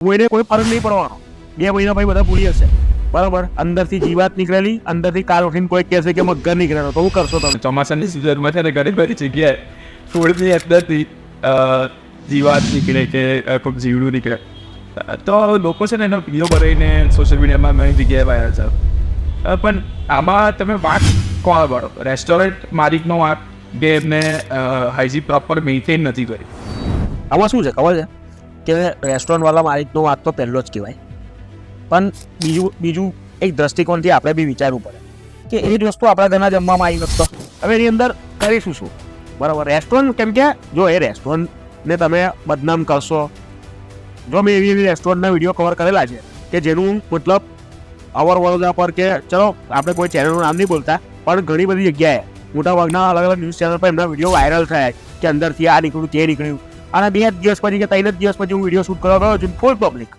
કોઈને કોઈ ફરક નહીં પડવાનો. 2 મહિના પછી બધા ભૂલી હશે, બરાબર. અંદરથી જીવાત નીકળેલી, અંદરથી કાલ ઉઠીને કોઈ કહેશે કે મગર નીકળેલો, તો શું કરશો તમે? ચોમાસાની સિઝનમાં છે ને ઘણી બધી જગ્યાએ ફૂડની અંદરથી જીવાત નીકળે કે કોઈ જીવડું નીકળે, તો લોકો છે ને એનો વિડીયો બનાવીને સોશિયલ મીડિયામાં ઘણી જગ્યાએ વાયરલ છે. પણ આમાં તમે વાંક કોણ પાડો? રેસ્ટોરન્ટ માલિકનો વાંક કે એમને હાઇજીન પ્રોપર મેન્ટેન નથી કરી? આમાં શું છે ખબર છે કે રેસ્ટોરન્ટવાળા માલિકનો વાત તો પહેલો જ કહેવાય, પણ બીજું એક દ્રષ્ટિકોણથી આપણે બી વિચારવું પડે કે એ જ વસ્તુ આપણા ઘરના જમવામાં આવી હોત તો હવે એની અંદર કરીશું શું, બરાબર. રેસ્ટોરન્ટ, કેમ કે જો એ રેસ્ટોરન્ટને તમે બદનામ કરશો, જો મેં એવી રેસ્ટોરન્ટના વિડીયો કવર કરેલા છે કે જેનું મતલબ અવર વડોદરા પર, કે ચલો આપણે કોઈ ચેનલનું નામ નહીં બોલતા, પણ ઘણી બધી જગ્યાએ મોટાભાગના અલગ અલગ ન્યૂઝ ચેનલ પર એમના વિડીયો વાયરલ થયા કે અંદરથી આ નીકળ્યું તે નીકળ્યું, અને 2 દિવસ પછી કે 3 દિવસ પછી હું વિડીયો શૂટ કરવા ગયો છું, ફૂલ પબ્લિક